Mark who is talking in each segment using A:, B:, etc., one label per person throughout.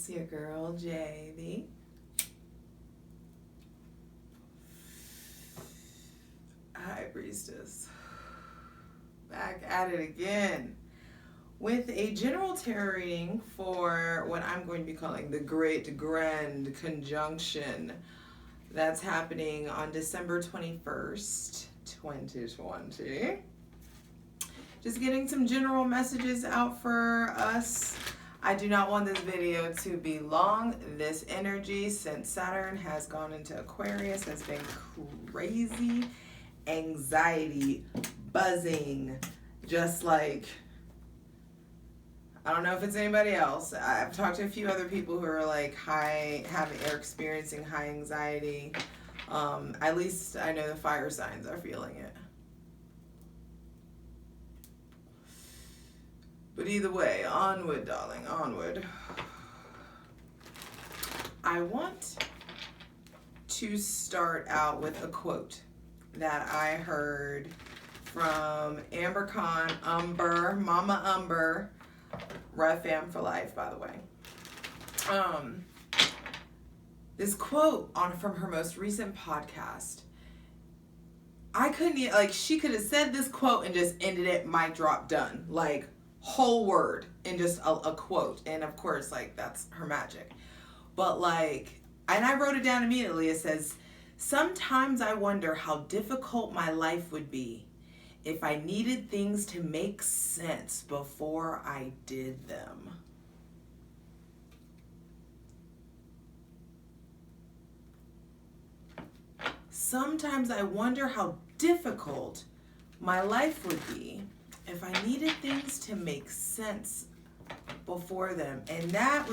A: It's your girl, JV. High Priestess. Back at it again with a general tarot reading for what I'm going to be calling the Great Grand Conjunction that's happening on December 21st, 2020. Just getting some general messages out for us. I do not want this video to be long. This energy, since Saturn has gone into Aquarius, has been crazy. Anxiety, buzzing, just like, I don't know if it's anybody else. I've talked to a few other people who are like are experiencing high anxiety. At least I know the fire signs are feeling it. But either way, onward, darling, onward. I want to start out with a quote that I heard from Amber Khan, Mama Umber, Rev Fam for life, by the way. This quote from her most recent podcast. I couldn't, she could have said this quote and just ended it, mic drop, done. Like, whole word and just a quote. And of course, that's her magic. But and I wrote it down immediately. It says, "Sometimes I wonder how difficult my life would be if I needed things to make sense before I did them." Sometimes I wonder how difficult my life would be if I needed things to make sense before them. And that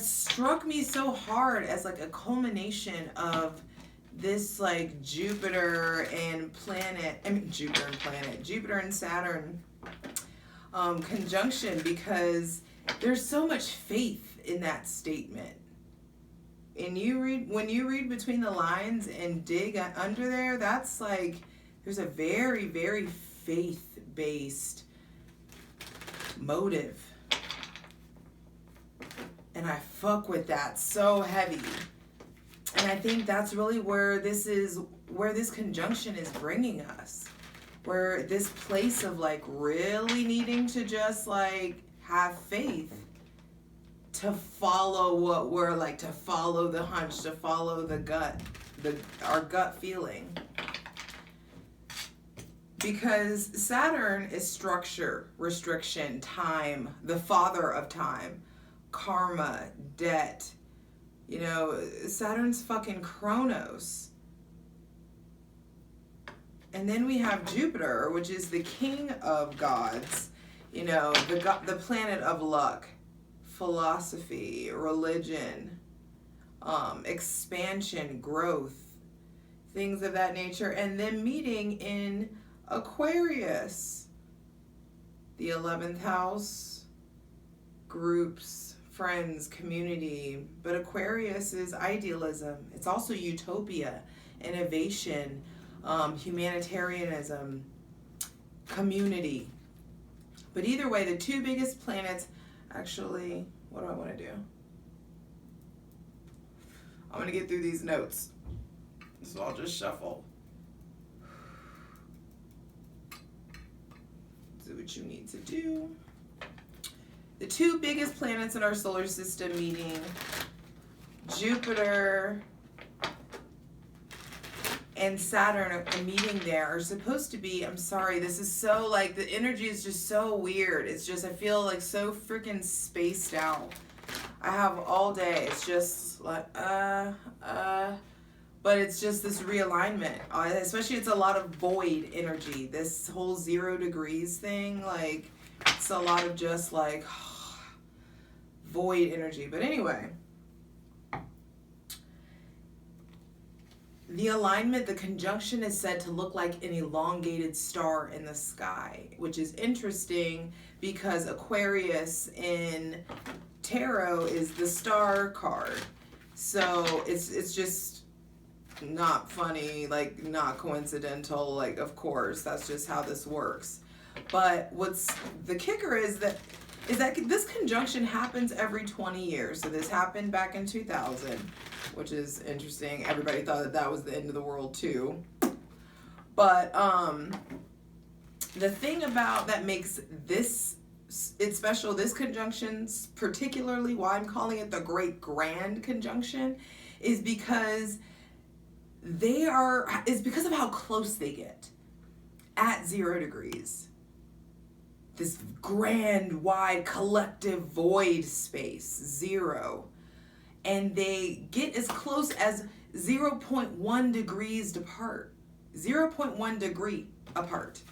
A: struck me so hard as a culmination of this Jupiter and Saturn conjunction, because there's so much faith in that statement. And when you read between the lines and dig under there, that's there's a very, very faith-based motive. And I fuck with that so heavy. And I think that's really where this conjunction is bringing us. Where this place of really needing to just have faith to follow what we're to follow the hunch, to follow the gut, our gut feeling. Because Saturn is structure, restriction, time, the father of time, karma, debt. Saturn's fucking Chronos. And then we have Jupiter, which is the king of gods, the planet of luck, philosophy, religion, expansion, growth, things of that nature. And then meeting in Aquarius, the 11th house, groups, friends, community. But Aquarius is idealism. It's also utopia, innovation, humanitarianism, community. But either way, the two biggest planets, actually, what do I want to do? I'm going to get through these notes. So I'll just shuffle. Do what you need to do. The two biggest planets in our solar system meeting, Jupiter and Saturn, a meeting there, are supposed to be, I'm sorry, this is so the energy is just so weird. It's just, I feel so freaking spaced out. I have all day. It's just but it's just this realignment. Especially it's a lot of void energy. This whole 0 degrees thing, it's a lot of just void energy. But anyway, the alignment, the conjunction is said to look like an elongated star in the sky, which is interesting because Aquarius in tarot is the star card. So it's just not funny, not coincidental, of course, that's just how this works. But what's the kicker is that is that this conjunction happens every 20 years. So this happened back in 2000, which is interesting. Everybody thought that that was the end of the world too. But the thing about that makes this it's special, this conjunction, particularly why I'm calling it the Great Grand Conjunction, is because because of how close they get at 0 degrees. This grand, wide, collective void space, 0. And they get as close as 0.1 degrees apart. 0.1 degree apart.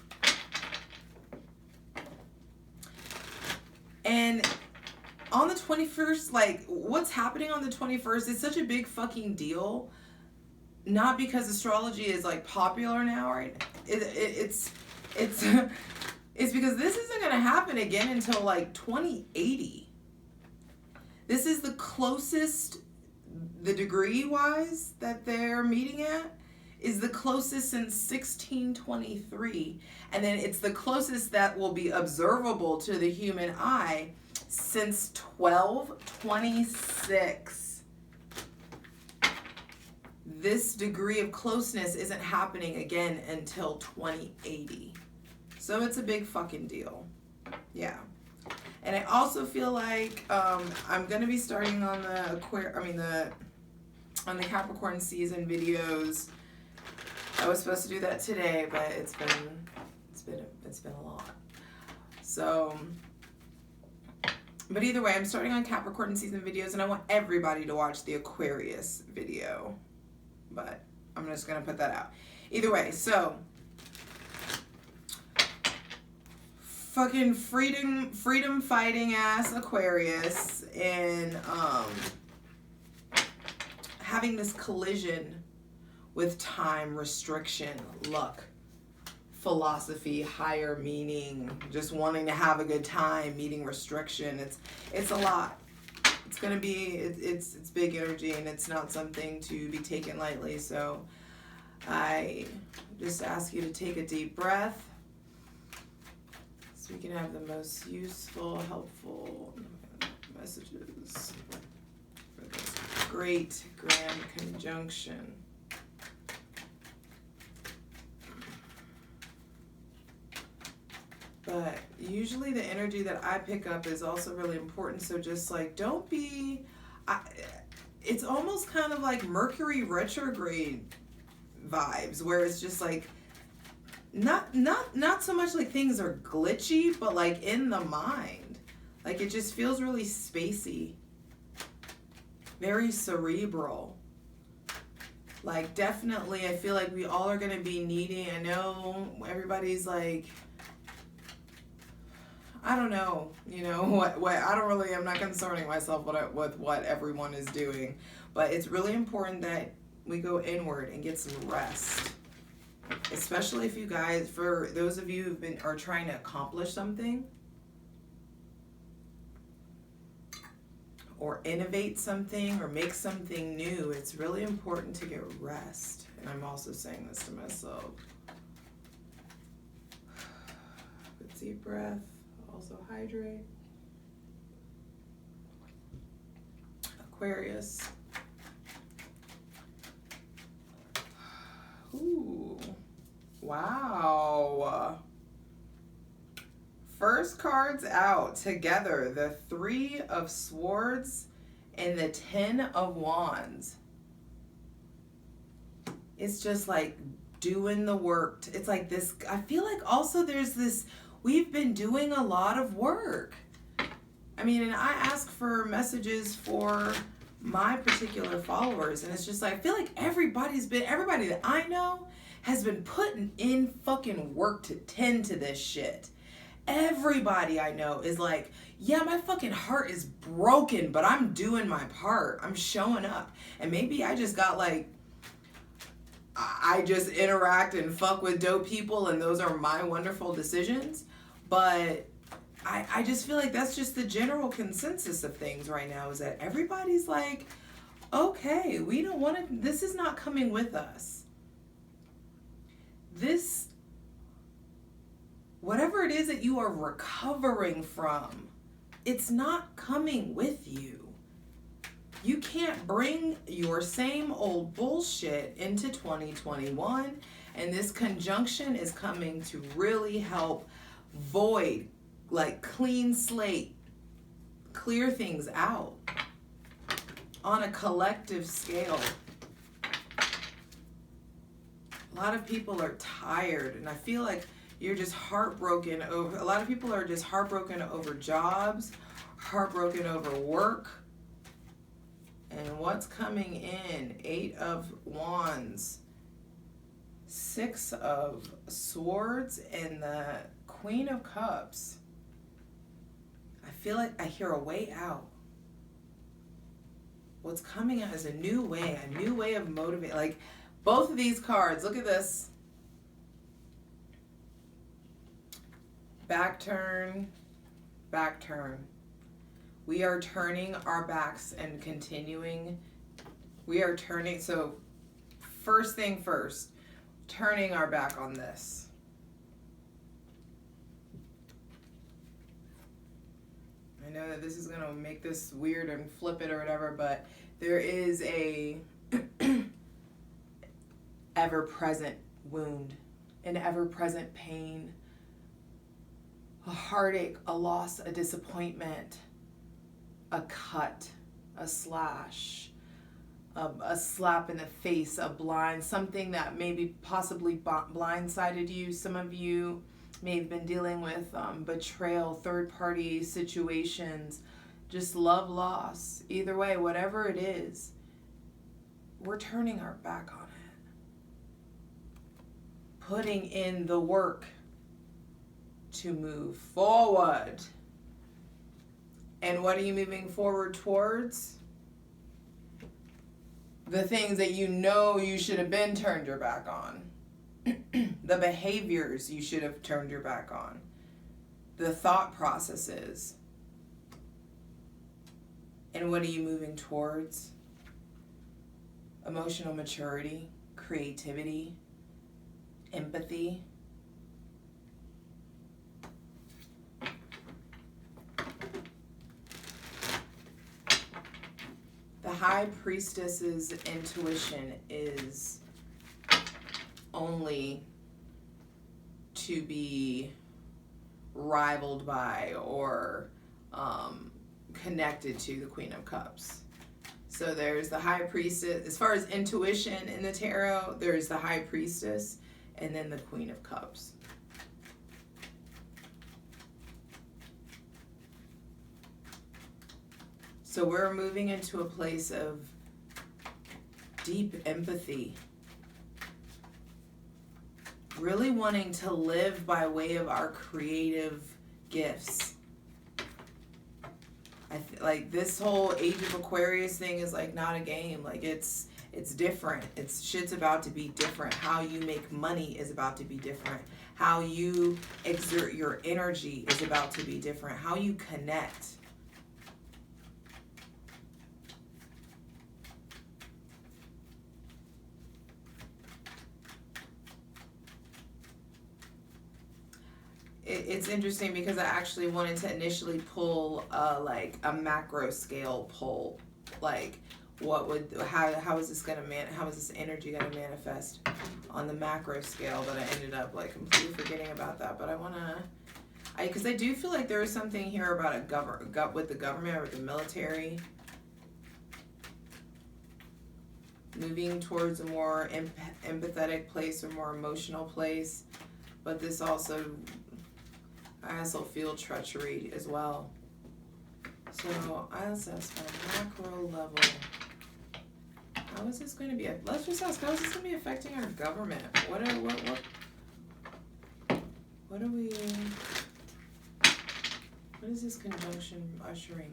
A: And on the 21st, like, what's happening on the 21st is such a big fucking deal. Not because astrology is, like, popular now, right? It's because this isn't going to happen again until, like, 2080. This is the closest, the degree-wise, that they're meeting at, is the closest since 1623. And then it's the closest that will be observable to the human eye since 1226. This degree of closeness isn't happening again until 2080. So it's a big fucking deal. Yeah. And I also feel like I'm going to be starting on the on the Capricorn season videos. I was supposed to do that today, but it's been a lot. So, but either way, I'm starting on Capricorn season videos, and I want everybody to watch the Aquarius video. But I'm just gonna put that out. Either way, so fucking freedom fighting ass Aquarius and having this collision with time, restriction, luck, philosophy, higher meaning, just wanting to have a good time, meeting restriction. It's a lot. It's gonna be it's big energy, and it's not something to be taken lightly. So I just ask you to take a deep breath so we can have the most useful, helpful messages for this great grand conjunction. But usually the energy that I pick up is also really important. So just like, don't be, it's almost kind of like Mercury retrograde vibes, where it's just like, not so much like things are glitchy, but like in the mind. Like it just feels really spacey. Very cerebral. Like definitely I feel like we all are going to be needing, I know everybody's like, I don't know, what I'm not concerning myself with what everyone is doing, but it's really important that we go inward and get some rest. Especially if you guys, for those of you who are trying to accomplish something or innovate something or make something new, it's really important to get rest. And I'm also saying this to myself. Good deep breath. Also hydrate. Aquarius. Ooh. Wow. First cards out together. The 3 of Swords and the 10 of Wands. It's just like doing the work. It's like this. I feel like also there's this, we've been doing a lot of work. I mean, and I ask for messages for my particular followers, and it's just like, I feel like everybody that I know has been putting in fucking work to tend to this shit. Everybody I know is like, yeah, my fucking heart is broken, but I'm doing my part. I'm showing up. And maybe I just got like, I just interact and fuck with dope people, and those are my wonderful decisions. But I just feel like that's just the general consensus of things right now, is that everybody's like, okay, we don't want to, this is not coming with us. This, whatever it is that you are recovering from, it's not coming with you. You can't bring your same old bullshit into 2021, and this conjunction is coming to really help void, like clean slate, clear things out on a collective scale. A lot of people are tired, and I feel like you're just heartbroken over, a lot of people are just heartbroken over jobs, heartbroken over work. And what's coming in? 8 of Wands, 6 of Swords, and the Queen of Cups. I feel like I hear a way out. What's coming out is a new way of motivating. Like both of these cards, look at this. Back turn, back turn. We are turning our backs and continuing. We are turning, so first thing first, turning our back on this. I know that this is going to make this weird and flip it or whatever, but there is a ever-present wound, an ever-present pain, a heartache, a loss, a disappointment, a cut, a slash, a slap in the face, a blind, something that maybe possibly blindsided you. Some of you may have been dealing with betrayal, third-party situations, just love loss. Either way, whatever it is, we're turning our back on it. Putting in the work to move forward. And what are you moving forward towards? The things that you know you should have been turned your back on. The behaviors you should have turned your back on. The thought processes. And what are you moving towards? Emotional maturity, creativity, empathy. The High Priestess's intuition is only to be rivaled by or connected to the Queen of Cups. So there's the High Priestess. As far as intuition in the tarot, there's the High Priestess and then the Queen of Cups. So we're moving into a place of deep empathy. Really wanting to live by way of our creative gifts. Like this whole Age of Aquarius thing is like not a game. Like it's different. Shit's about to be different. How you make money is about to be different. How you exert your energy is about to be different. How you connect. It's interesting because I actually wanted to initially pull like a macro scale pull, like how is this energy gonna manifest on the macro scale, but I ended up like completely forgetting about that. But because I do feel like there is something here about with the government or with the military moving towards a more empathetic place or more emotional place, but this also. I also feel treachery as well. So I also ask on a macro level, how is this going to be? Let's just ask, how is this going to be affecting our government? What is this conjunction ushering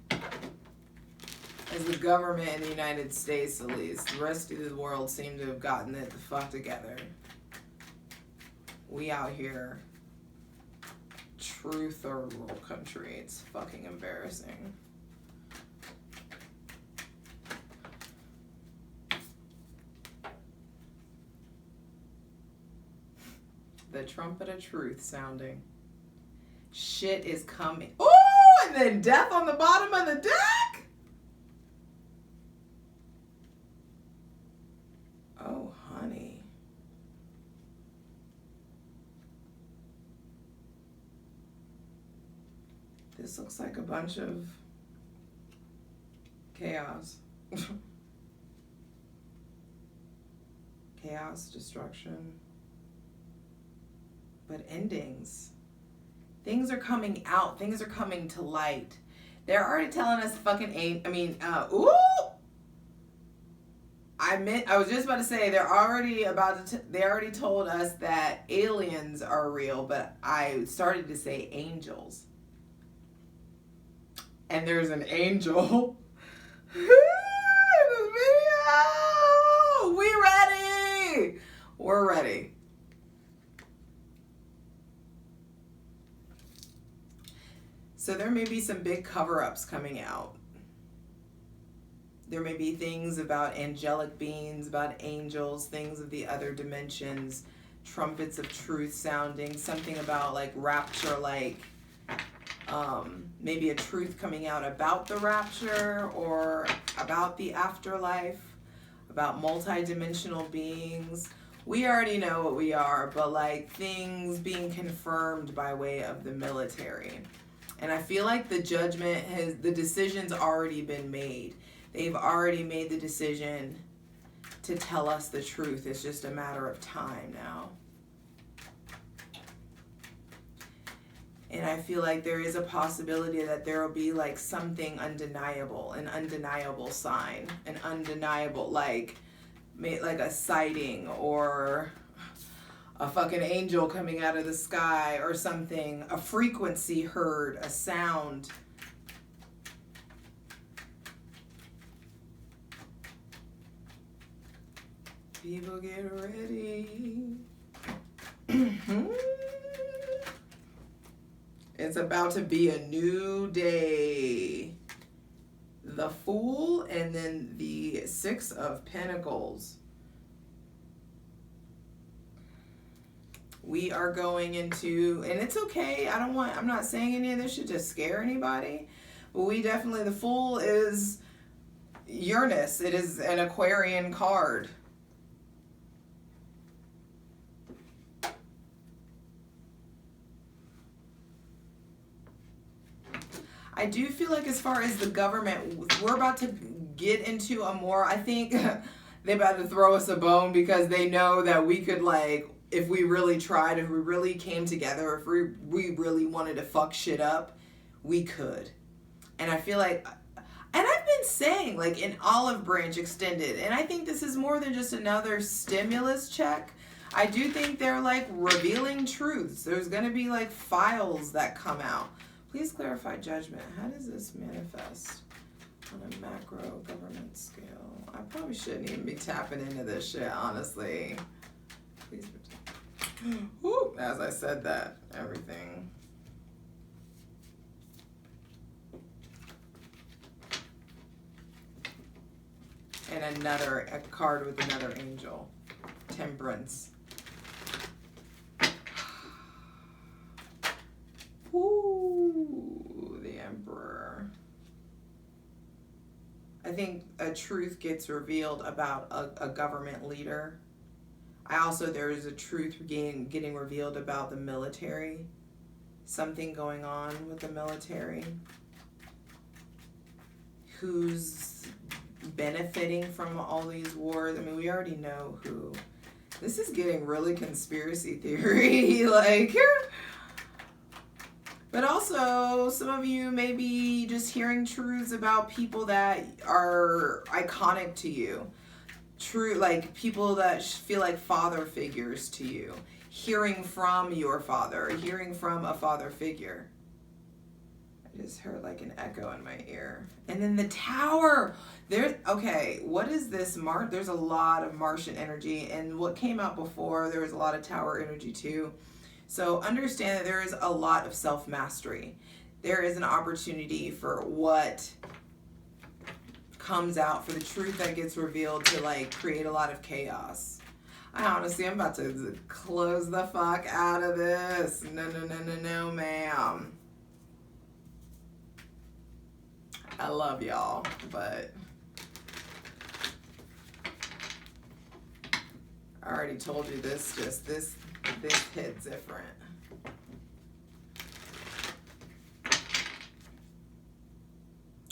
A: in? As the government in the United States, at least, the rest of the world seem to have gotten it the fuck together. We out here, true third world country. It's fucking embarrassing. The trumpet of truth sounding. Shit is coming. Oh, and then death on the bottom of the deck. Oh, honey. This looks like a bunch of chaos. Chaos, destruction. But endings. Things are coming out. Things are coming to light. They're already telling us ooh! I was just about to say they already told us that aliens are real, but I started to say angels. And there's an angel in this video. We ready? We're ready. So there may be some big cover-ups coming out. There may be things about angelic beings, about angels, things of the other dimensions, trumpets of truth sounding, something about like rapture, like maybe a truth coming out about the rapture or about the afterlife, about multi-dimensional beings. We already know what we are, but like things being confirmed by way of the military. And I feel like the decision's already been made. They've already made the decision to tell us the truth. It's just a matter of time now. And I feel like there is a possibility that there will be like something undeniable, an undeniable sign, an undeniable like a sighting or a fucking angel coming out of the sky or something, a frequency heard, a sound. People get ready. It's about to be a new day. The Fool and then the Six of Pentacles. We are going into, and it's okay, I'm not saying any of this should just scare anybody, but the Fool is Uranus. It is an Aquarian card. I do feel like as far as the government, we're about to get into I think they're about to throw us a bone because they know that we could like, if we really tried, if we really came together, if we really wanted to fuck shit up, we could. And I feel like, and I've been saying like an olive branch extended, and I think this is more than just another stimulus check. I do think they're like revealing truths. There's going to be like files that come out. Please clarify judgment. How does this manifest on a macro government scale? I probably shouldn't even be tapping into this shit, honestly. Please protect. Woo, as I said that, everything. And a card with another angel. Temperance. Ooh, the Emperor. I think a truth gets revealed about a government leader. There is a truth getting revealed about the military. Something going on with the military. Who's benefiting from all these wars? I mean, we already know who. This is getting really conspiracy theory, like. But also, some of you may be just hearing truths about people that are iconic to you. True, like people that feel like father figures to you. Hearing from your father, hearing from a father figure. I just heard like an echo in my ear. And then the Tower. Okay, what is this? There's a lot of Martian energy. And what came out before, there was a lot of Tower energy too. So understand that there is a lot of self-mastery. There is an opportunity for what comes out, for the truth that gets revealed to like create a lot of chaos. I'm about to close the fuck out of this. No, ma'am. I love y'all, but I already told you this hit different.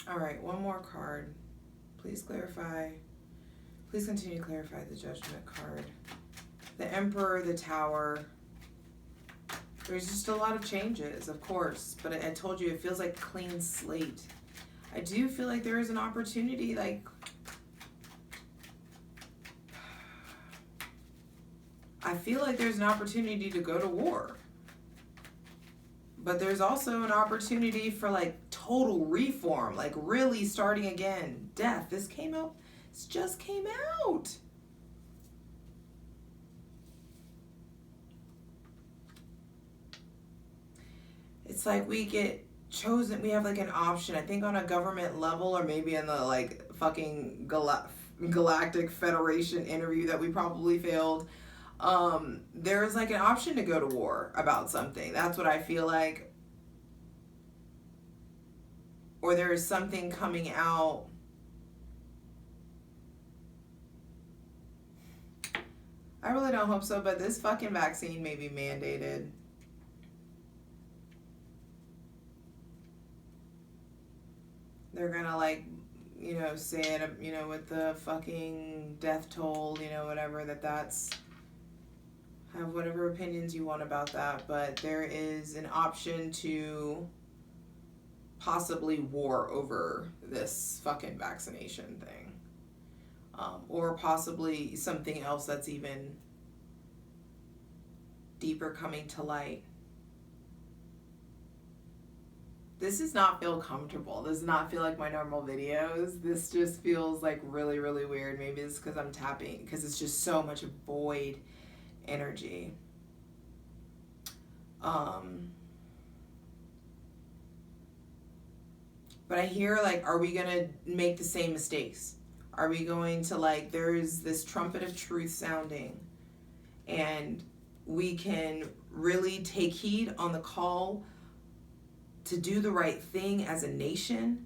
A: All right, one more card. Please clarify. Please continue to clarify the Judgment card. The Emperor, the Tower. There's just a lot of changes, of course, but I told you it feels like a clean slate. I do feel like there is an opportunity, like, I feel like there's an opportunity to go to war. But there's also an opportunity for, like, total reform, like really starting again. Death. This just came out. It's like we get chosen, we have like an option, I think on a government level, or maybe in the like fucking Galactic Federation interview that we probably failed. There's like an option to go to war about something. That's what I feel like. Or there is something coming out. I really don't hope so, but this fucking vaccine may be mandated. They're gonna like, you know, say it, you know, with the fucking death toll, you know, whatever, that's, have whatever opinions you want about that, but there is an option to possibly war over this fucking vaccination thing. Or possibly something else that's even deeper coming to light. This does not feel comfortable. This does not feel like my normal videos. This just feels like really, really weird. Maybe it's because I'm tapping, because it's just so much void energy. But I hear like, are we gonna make the same mistakes? Are we going to like, there's this trumpet of truth sounding, and we can really take heed on the call to do the right thing as a nation.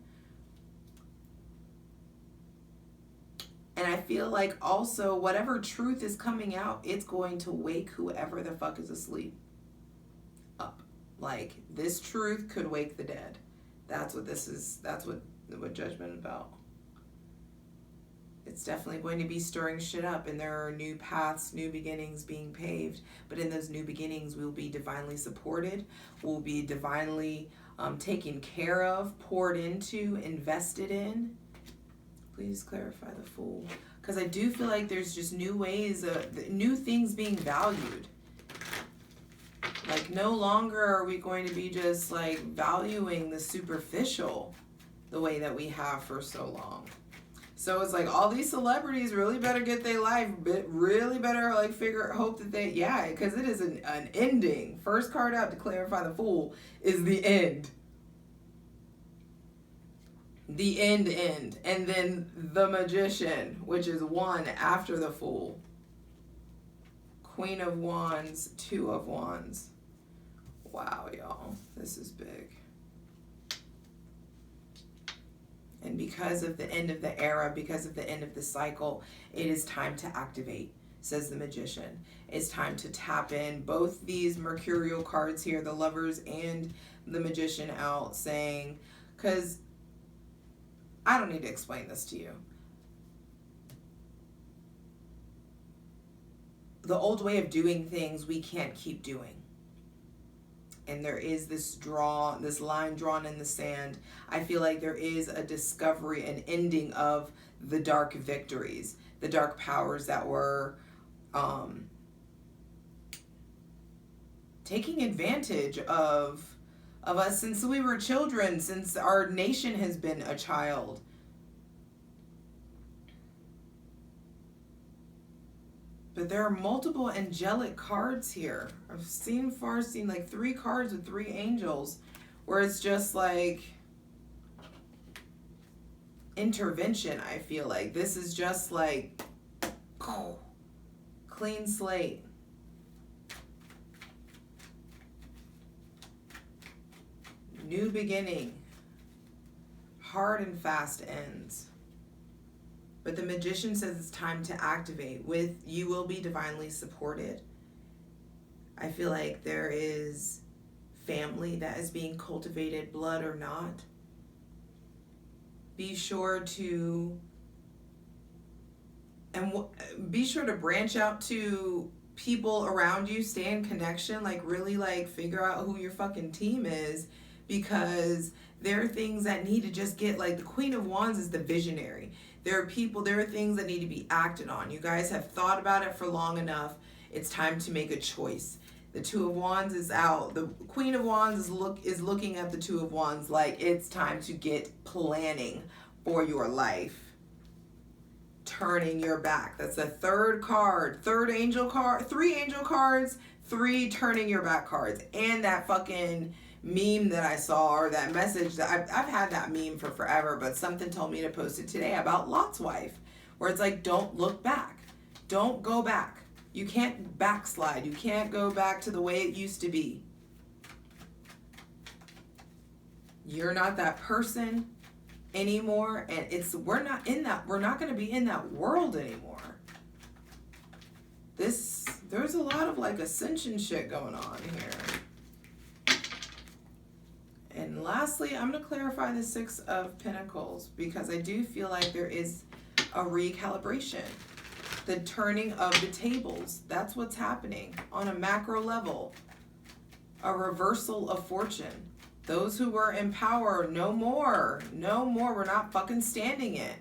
A: And I feel like also whatever truth is coming out, it's going to wake whoever the fuck is asleep up. Like, this truth could wake the dead. That's what this is. That's what Judgment is about. It's definitely going to be stirring shit up, and there are new paths, new beginnings being paved. But in those new beginnings, we'll be divinely supported. We'll be divinely taken care of, poured into, invested in. Please clarify the Fool. Because I do feel like there's just new ways, new things being valued. Like, no longer are we going to be just like valuing the superficial the way that we have for so long. So it's like all these celebrities really better get their life, really better like hope that they, yeah, because it is an ending. First card out to clarify the Fool is the end. The end. And then the Magician, which is one after the Fool. Queen of Wands, Two of Wands. Wow, y'all, this is big. And because of the end of the era, because of the end of the cycle, it is time to activate, says the Magician. It's time to tap in both these mercurial cards here, the Lovers and the Magician out, saying, because I don't need to explain this to you. The old way of doing things we can't keep doing. And there is this line drawn in the sand. I feel like there is a discovery, an ending of the dark victories, the dark powers that were taking advantage of us since we were children, since our nation has been a child. But there are multiple angelic cards here. I've seen like 3 cards with 3 angels, where it's just like intervention. I feel like this is just like Clean slate. New beginning. Hard and fast ends. But the Magician says it's time to activate. You will be divinely supported. I feel like there is family that is being cultivated, blood or not. Be sure to branch out to people around you. Stay in connection. Like, really, like, figure out who your fucking team is, because there are things that need to just get, like, the Queen of Wands is the visionary. There are things that need to be acted on. You guys have thought about it for long enough. It's time to make a choice. The Two of Wands is out. The Queen of Wands is looking at the Two of Wands like it's time to get planning for your life. Turning your back. That's the third card. Third angel card. 3 angel cards. 3 turning your back cards. And that fucking meme that I saw, or that message that I've had that meme for forever, but something told me to post it today about Lot's wife, where it's like, don't look back. Don't go back. You can't backslide. You can't go back to the way it used to be. You're not that person anymore, and we're not going to be in that world anymore. There's a lot of like ascension shit going on here. And lastly, I'm going to clarify the 6 of Pentacles, because I do feel like there is a recalibration. The turning of the tables. That's what's happening on a macro level. A reversal of fortune. Those who were in power, no more. No more. We're not fucking standing it.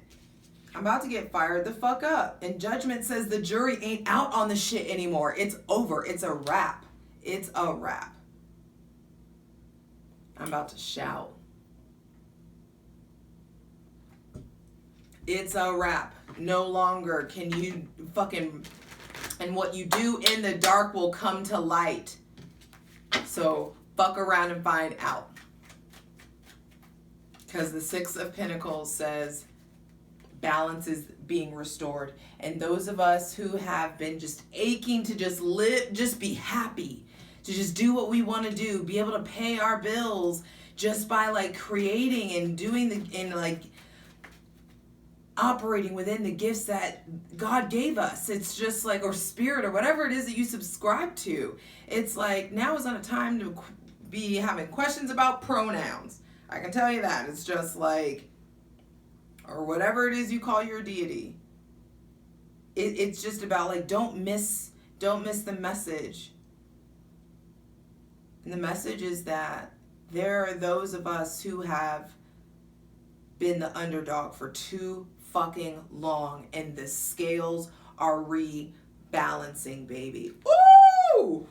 A: I'm about to get fired the fuck up. And Judgment says the jury ain't out on the shit anymore. It's over. It's a wrap. It's a wrap. I'm about to shout. It's a wrap. No longer can you fucking... And what you do in the dark will come to light. So fuck around and find out. Because the 6 of Pentacles says balance is being restored. And those of us who have been just aching to just live, just be happy, to just do what we want to do, be able to pay our bills just by like creating and doing like operating within the gifts that God gave us. It's just like, or spirit, or whatever it is that you subscribe to. It's like, now is not a time to be having questions about pronouns. I can tell you that. It's just like, or whatever it is you call your deity. It's just about like, don't miss the message. And the message is that there are those of us who have been the underdog for too fucking long, and the scales are rebalancing, baby. Ooh!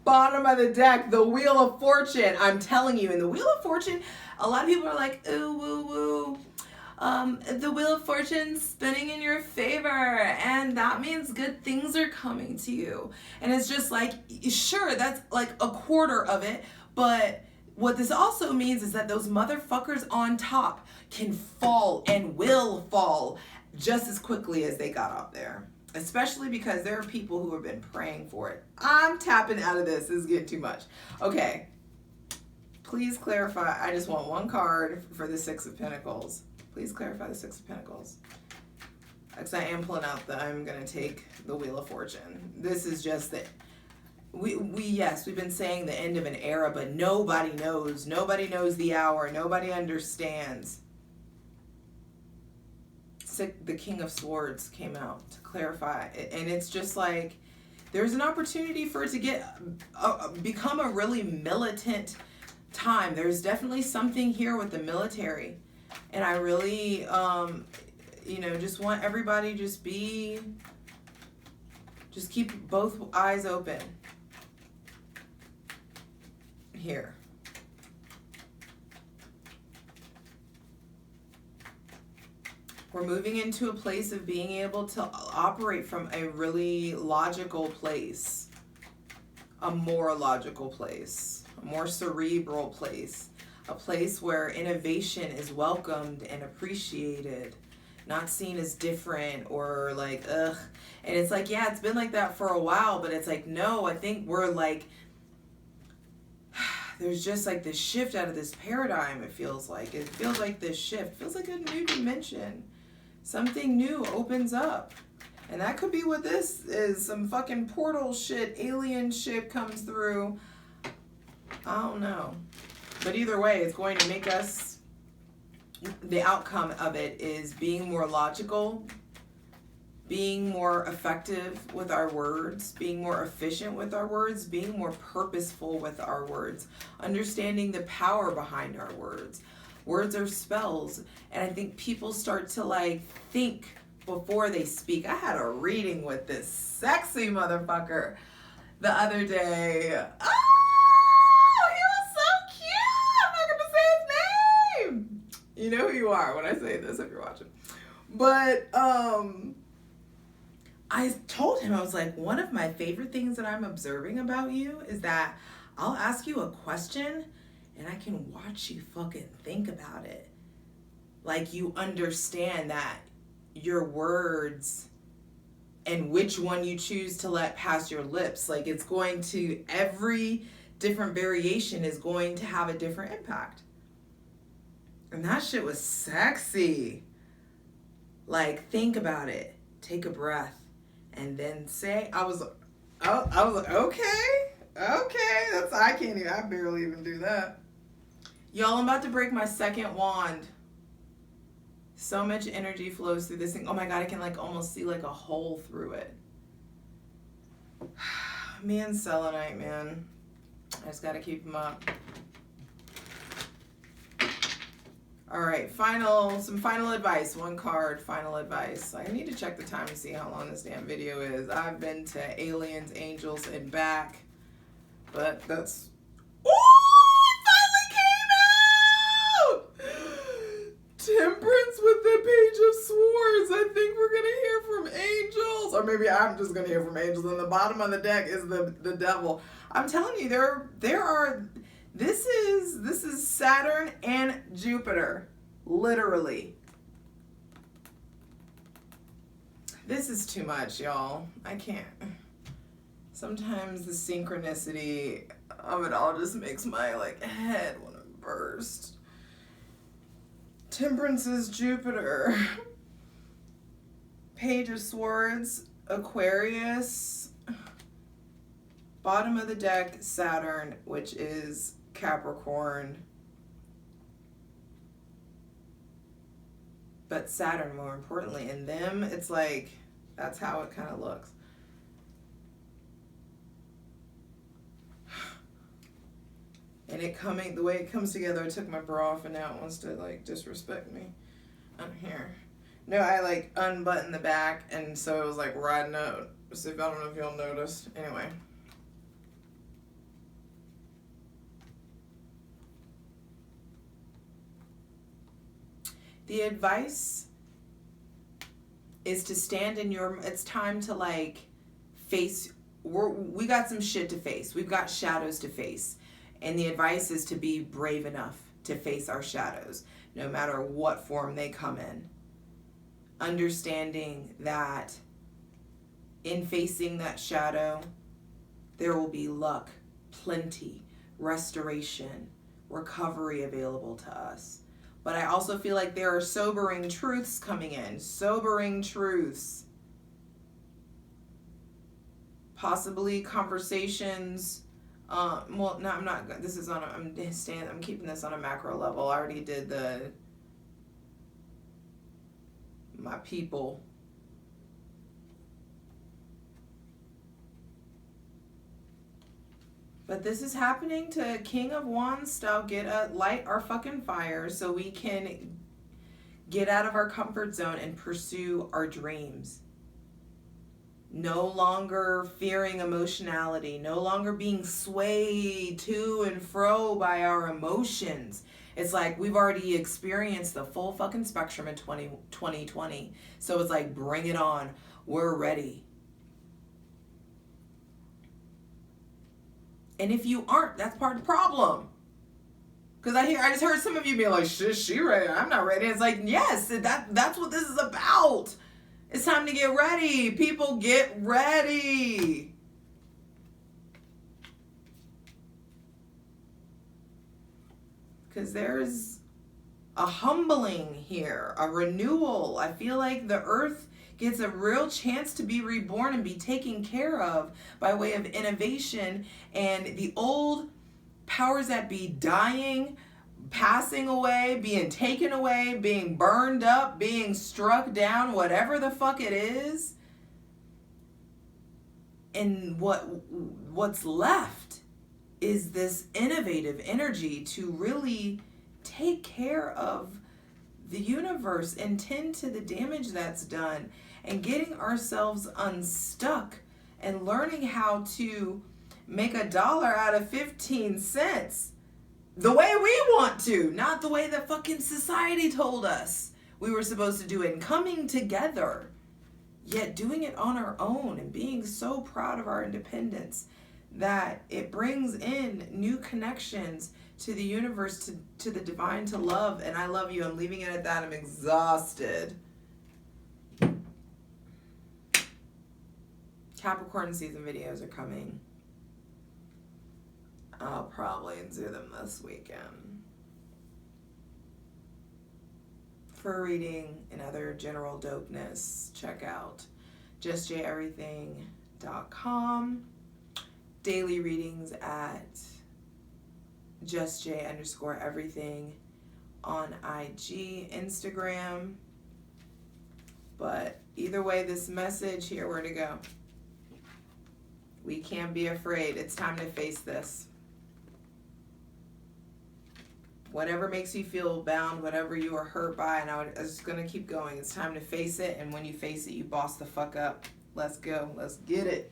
A: Bottom of the deck, the Wheel of Fortune. I'm telling you, in the Wheel of Fortune, a lot of people are like, ooh, woo, woo. The Wheel of Fortune spinning in your favor, and that means good things are coming to you. And it's just like, sure, that's like a quarter of it, but what this also means is that those motherfuckers on top can fall and will fall just as quickly as they got up there. Especially because there are people who have been praying for it. I'm tapping out of this. This is getting too much. Okay. Please clarify. I just want one card for the 6 of Pentacles. Please clarify the 6 of Pentacles. Because I am pulling out I'm going to take the Wheel of Fortune. This is just that yes, we've been saying the end of an era, but nobody knows. Nobody knows the hour. Nobody understands. The King of Swords came out to clarify. And it's just like, there's an opportunity for it to become a really militant time. There's definitely something here with the military. And I really, just want everybody just keep both eyes open. Here. We're moving into a place of being able to operate from a really logical place, a more logical place, a more cerebral place, a place where innovation is welcomed and appreciated. not seen as different or like, ugh. And it's like, yeah, it's been like that for a while, but it's like, no, I think we're like, there's just like this shift out of this paradigm. It feels like this shift feels like a new dimension. Something new opens up. And that could be what this is. Some fucking portal shit, alien shit comes through. I don't know. But either way, it's going to make us, the outcome of it is being more logical, being more effective with our words, being more efficient with our words, being more purposeful with our words, understanding the power behind our words. Words are spells, and I think people start to like think before they speak. I had a reading with this sexy motherfucker the other day. Oh, he was so cute! I'm not gonna say his name! You know who you are when I say this if you're watching. But, I told him, I was like, one of my favorite things that I'm observing about you is that I'll ask you a question and I can watch you fucking think about it. Like you understand that your words and which one you choose to let pass your lips, like it's going to, every different variation is going to have a different impact. And that shit was sexy. Like, think about it. Take a breath. And then say, I was like, okay, I barely even do that. Y'all, I'm about to break my second wand. So much energy flows through this thing. Oh my God, I can like almost see like a hole through it. Me and selenite, man. I just gotta keep them up. All right, some final advice. One card, final advice. I need to check the time to see how long this damn video is. I've been to aliens, angels, and back, but that's... Oh, it finally came out! Temperance with the Page of Swords. I think we're gonna hear from angels, or maybe I'm just gonna hear from angels. And the bottom of the deck is the devil. I'm telling you, there are. This is Saturn and Jupiter, literally. This is too much, y'all. I can't. Sometimes the synchronicity of it all just makes my like head want to burst. Temperance is Jupiter. Page of Swords, Aquarius. Bottom of the deck, Saturn, which is Capricorn. But Saturn, more importantly, in them, it's like, that's how it kind of looks. And the way it comes together, I took my bra off and now it wants to like disrespect me. I'm here. No, I like unbuttoned the back and so it was like riding out. So I don't know if y'all noticed. Anyway. The advice is to stand in your, it's time to like face, we got some shit to face. We've got shadows to face. And the advice is to be brave enough to face our shadows, no matter what form they come in. Understanding that in facing that shadow, there will be luck, plenty, restoration, recovery available to us. But I also feel like there are sobering truths coming in. Sobering truths. Possibly conversations. Well, no, I'm not. This is on. I'm keeping this on a macro level. I already did my people. But this is happening to King of Wands style. Light our fucking fire so we can get out of our comfort zone and pursue our dreams. No longer fearing emotionality. No longer being swayed to and fro by our emotions. It's like we've already experienced the full fucking spectrum in 2020. So it's like, bring it on. We're ready. And if you aren't, that's part of the problem. Because I just heard some of you be like, shit, she ready. I'm not ready. It's like, yes, that's what this is about. It's time to get ready. People, get ready. Because there's a humbling here, a renewal. I feel like the earth gets a real chance to be reborn and be taken care of by way of innovation, and the old powers that be dying, passing away, being taken away, being burned up, being struck down, whatever the fuck it is. And what's left is this innovative energy to really take care of the universe and tend to the damage that's done, and getting ourselves unstuck and learning how to make $1 out of 15 cents the way we want to, not the way that fucking society told us we were supposed to do it, and coming together, yet doing it on our own and being so proud of our independence that it brings in new connections to the universe, to the divine, to love. And I love you. I'm leaving it at that. I'm exhausted. Capricorn season videos are coming. I'll probably do them this weekend. For reading and other general dopeness, check out justjeverything.com. Daily readings at justj_everything on IG, Instagram. But either way, this message here, where to go? We can't be afraid. It's time to face this. Whatever makes you feel bound, whatever you are hurt by, and I'm just going to keep going. It's time to face it, and when you face it, you boss the fuck up. Let's go. Let's get it.